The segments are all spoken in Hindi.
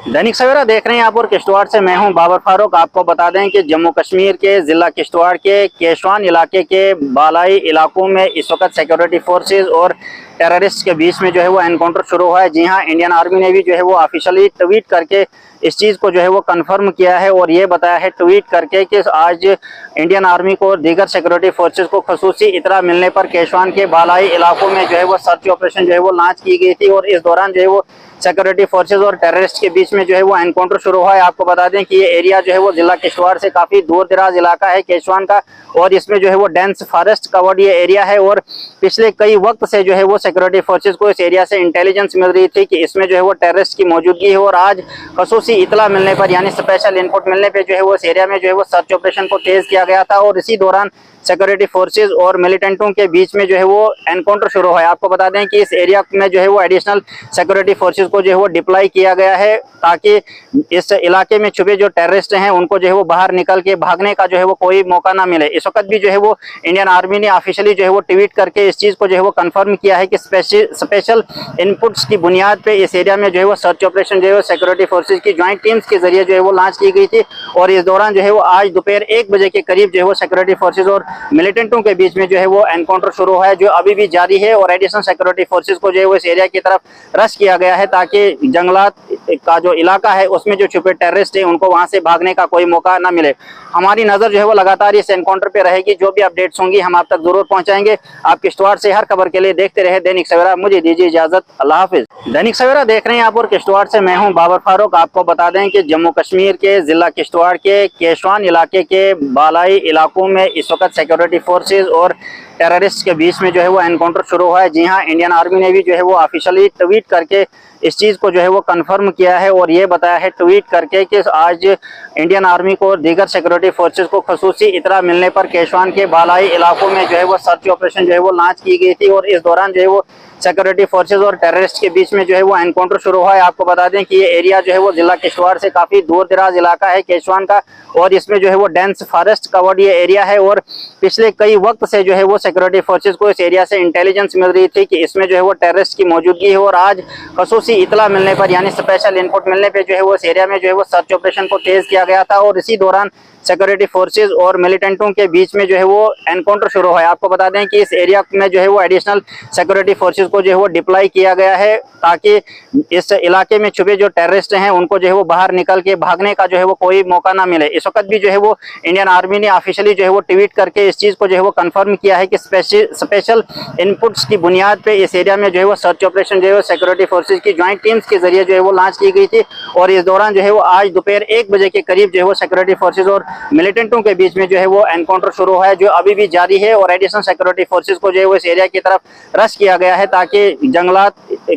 दैनिक सवेरा देख रहे हैं आप और किश्तवाड़ से मैं हूं बाबर फारूक। आपको बता दें कि जम्मू कश्मीर के ज़िला किश्तवाड़ के केशवान इलाके के बालाई इलाकों में इस वक्त सिक्योरिटी फोर्सेस और टेररिस्ट के बीच में जो है वो एनकाउंटर शुरू हुआ है। जी हां, इंडियन आर्मी ने भी जो है वो ऑफिशियली ट्वीट करके इस चीज़ को जो है वो कंफर्म किया है और ये बताया है ट्वीट करके कि आज इंडियन आर्मी को और दीगर सिक्योरिटी फोर्सेस को खसूसी इतला मिलने पर केशवान के बालाई इलाकों में जो है वो सर्च ऑपरेशन जो है वो लॉन्च की गई थी और इस दौरान जो है वो सिक्योरिटी फोर्सेस और टेररिस्ट के बीच में जो है वो एनकाउंटर शुरू हुआ है। आपको बता दें कि ये एरिया जो है वो जिला किश्तवाड़ से काफ़ी दूर दराज इलाका है केशवान का और इसमें जो है वो डेंस फॉरेस्ट कवर्ड ये एरिया है और पिछले कई वक्त से जो है वो सिक्योरिटी फोर्सेस को इस एरिया से इंटेलिजेंस मिल रही थी कि इसमें जो है वो टेररिस्ट की मौजूदगी है और आज खसूसी इतला मिलने पर यानी स्पेशल इनपुट मिलने पर जो है वो इस एरिया में जो है वो सर्च ऑपरेशन को तेज किया गया था और इसी दौरान सिक्योरिटी फोर्सेस और मिलिटेंटों के बीच में जो है वो एनकाउंटर शुरू हुआ है। आपको बता दें कि इस एरिया में जो है वो एडिशनल सिक्योरिटी फोर्सेस को जो है वो डिप्लॉय किया गया है ताकि इस इलाके में छुपे जो टेररिस्ट हैं उनको जो है वो बाहर निकल के भागने का जो है वो कोई मौका ना मिले। इस वक्त भी जो है वो इंडियन आर्मी ने ऑफिशियली जो है वो ट्वीट करके इस चीज़ को जो है वो कंफर्म किया है कि स्पेशल इनपुट्स की बुनियाद पे इस एरिया में जो है वो सर्च ऑपरेशन जो है वो सिक्योरिटी फोर्सेज की ज्वाइंट टीम्स के जरिए जो है वो लॉन्च की गई थी और इस दौरान जो है वो आज दोपहर 1 बजे के करीब जो है वो सिक्योरिटी फोर्सेज और मिलिटेंटों के बीच में जो है वो एनकाउंटर शुरू हुआ है जो अभी भी जारी है और एडिशनल सिक्योरिटी फोर्सेज को जो है वो इस एरिया की तरफ रश किया गया है ताकि जंगलात का जो इलाका है उसमें जो छुपे टेररिस्ट हैं उनको वहां से भागने का कोई मौका ना मिले। हमारी नजर जो है वो लगातार इस एनकाउंटर पे रहेगी। जो भी अपडेट्स होंगी हम आप तक जरूर पहुंचाएंगे। आप किश्तवाड़ से हर खबर के लिए देखते रहे दैनिक सवेरा। मुझे दीजिए इजाजत, अल्लाह हाफिज। दैनिक सवेरा देख रहे हैं आप और किश्तवाड़ से मैं हूं बाबर फारूक। आपको बता दें कि जम्मू कश्मीर के जिला किश्तवाड़ के केशवान इलाके के बालाई इलाकों में इस वक्त सिक्योरिटी फोर्सेज और टेररिस्ट के बीच में जो है वो एनकाउंटर शुरू हुआ है। जी हां, इंडियन आर्मी ने भी जो है वो ऑफिशियली ट्वीट करके इस चीज़ को जो है वो कंफर्म किया है और ये बताया है ट्वीट करके कि आज इंडियन आर्मी को और दीगर सिक्योरिटी फोर्सेस को खसूसी इतला मिलने पर केशवान के बालाई इलाकों में जो है वो सर्च ऑपरेशन जो है वो लॉन्च की गई थी और इस दौरान जो है वो सिक्योरिटी फोर्सेस और टेररिस्ट के बीच में जो है वो एनकाउंटर शुरू हुआ है। आपको बता दें कि ये एरिया जो है वो जिला किश्तवाड़ से काफ़ी दूर दराज इलाका है केशवान का और इसमें जो है वो डेंस फॉरेस्ट कवर्ड ये एरिया है और पिछले कई वक्त से जो है वो सिक्योरिटी फोर्सेस को इस एरिया से इंटेलिजेंस मिल रही थी कि इसमें जो है वो टेररिस्ट की मौजूदगी है और आज खसूसी इतला मिलने पर यानी स्पेशल इनपुट मिलने पर जो है वो इस एरिया में जो है वो सर्च ऑपरेशन को तेज किया गया था और इसी दौरान सिक्योरिटी फोर्सेस और मिलिटेंटों के बीच में जो है वो एनकाउंटर शुरू हुआ है। आपको बता दें कि इस एरिया में जो है वो एडिशनल सिक्योरिटी फोर्सेस को जो है वो डिप्लॉय किया गया है ताकि इस इलाके में छुपे जो टेररिस्ट हैं उनको जो है वो बाहर निकल के भागने का जो है वो कोई मौका ना मिले। इस वक्त भी जो है वो इंडियन आर्मी ने ऑफिशियली जो है वो ट्वीट करके इस चीज़ को जो है वो कंफर्म किया है कि स्पेशल इनपुट्स की बुनियाद पे इस एरिया में जो है वो सर्च ऑपरेशन जो है वो सिक्योरिटी फोर्सेज की ज्वाइंट टीम्स के जरिए जो है वो लॉन्च की गई थी और इस दौरान जो है वो आज दोपहर 1 बजे के करीब जो है वो सिक्योरिटी फोर्सेज और मिलिटेंटों के बीच में जो है वो एनकाउंटर शुरू हुआ है जो अभी भी जारी है और एडिशनल सिक्योरिटी फोर्सेज को जो है वो इस एरिया की तरफ रश किया गया है ताकि जंगलात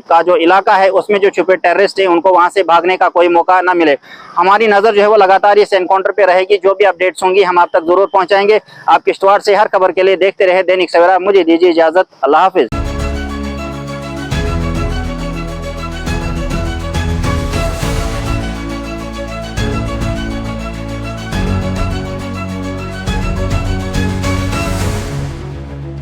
का जो इलाका है उसमें जो छुपे टेररिस्ट हैं उनको वहां से भागने का कोई मौका ना मिले। हमारी नजर जो है वो लगातार इस एनकाउंटर पे रहेगी। जो भी अपडेट्स होंगी हम आप तक जरूर पहुंचाएंगे। आप किश्तवाड़ से हर खबर के लिए देखते रहे दैनिक सवेरा। मुझे दीजिए इजाजत, अल्लाह हाफिज।